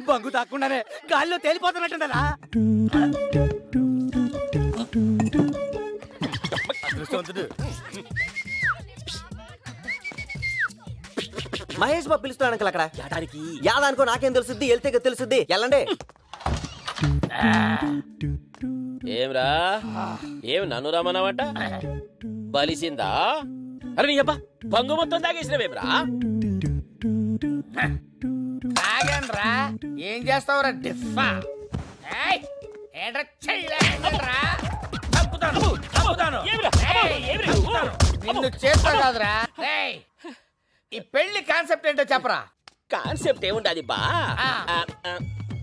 బంగు తాకుండానే గాల్లో తేలిపోతున్నట్టుందరా. మహేష్ బాబు పిలుస్తున్నాడు అంకల్ అక్కడ. యాదానికో నాకేం తెలుసుద్ది, వెళ్తే తెలుసుద్ది. వెళ్ళండి. ఏమ్రా ఏం నన్ను రమ్మన్నావట? బలిసిందా? అరే నీ అబ్బా బంగు మొత్తం తాగేసినవేమ్రా? తాగండ్రా. ఏం చేస్తావురా డిఫా? నిన్ను చేస్తా కాదురా. ఈ పెళ్లి కాన్సెప్ట్ ఏంటో చెప్పరా. కాన్సెప్ట్ ఏముంటది బా?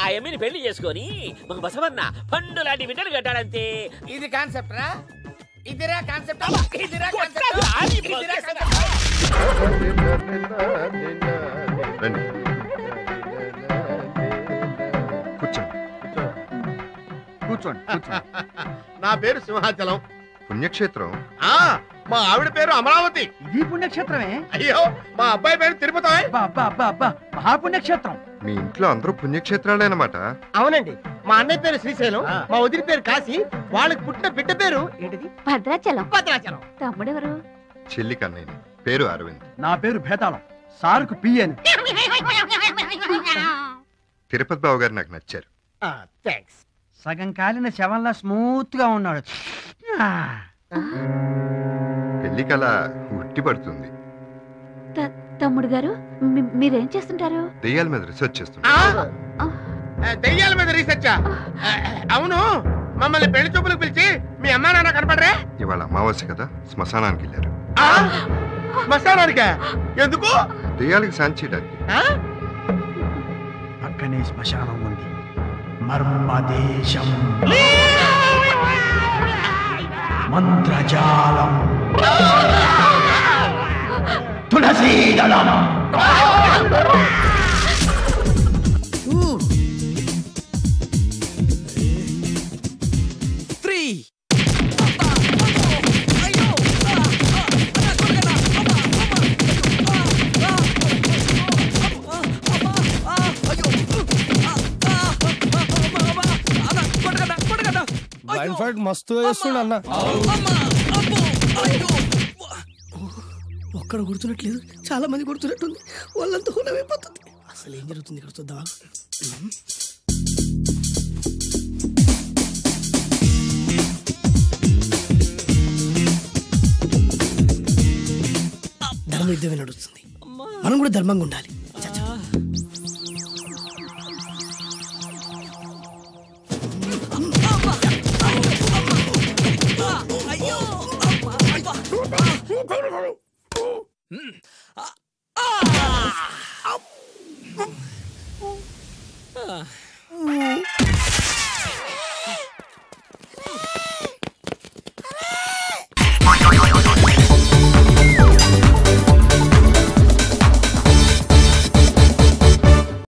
ఆ ఎమ్మిని పెళ్లి చేసుకొని మాకు బసవన్న పండు లాంటి బిడ్డలు కట్టాడంతే. ఇది కాన్సెప్ట్ రా. ఇదిరా కాన్సెప్ట్. కూర్చోండి. నా పేరు సింహాచలం. పుణ్యక్షేత్రం. మా ఆవిడ పేరు అమరావతి. ఇది పుణ్యక్షేత్రమే. అయ్యో మా అబ్బాయి పేరు తిరుపతి. మహాపుణ్యక్షేత్రం. మీ ఇంట్లో అందరూ పుణ్యక్షేత్రాలే అన్నమాట. అవునండి. మా అన్నయ్య పేరు శ్రీశైలం, మా వదిలి పేరు కాశీ, వాళ్ళకి పుట్టిన బిడ్డ పేరు ఏంటిది? భద్రాచలం. భద్రాచలం. తమ్ముడెవరు? చెల్లి కన్నయ్య పేరు అరవింద్. నా పేరు భేతాళం. సార్కు పియ్యని. తిరుపతి బాబు గారు నాకు నచ్చారు. సగం కాలిన శవంలా స్మూత్ గా ఉన్నాడు. పెళ్లి కళ ఉట్టి పడుతుంది. తమ్ముడు గారు మీరేం చేస్తుంటారు? దెయ్యాల మీద రీసెర్చ్ చేస్తున్నా. దెయ్యాల మీద రీసెర్చా? అవును, మమ్మల్ని పెళ్లి చూపులకు పిలిచి మీ అమ్మా నాన్న కనపడరే? ఇవాళ అమావాస్య కదా, శ్మశానానికి వెళ్ళారు. శ్మశానానికా? ఎందుకు? దెయ్యాలకి శాంతి చేయడానికి. అక్కనే శ్మశానం ఉంది. మర్మదేశం. మంత్రజాలం. తులసీదళం. మస్తు వేస్తుండ అన్న. ఒక్కడ గుర్తున్నట్లేదు, చాలా మంది గుర్తున్నట్టుంది. వాళ్ళంతా హులమైపోతుంది. అసలు ఏం జరుగుతుంది ఇక్కడ చూద్దాం. ధర్మ యుద్ధమే నడుస్తుంది. మనం కూడా ధర్మంగా ఉండాలి.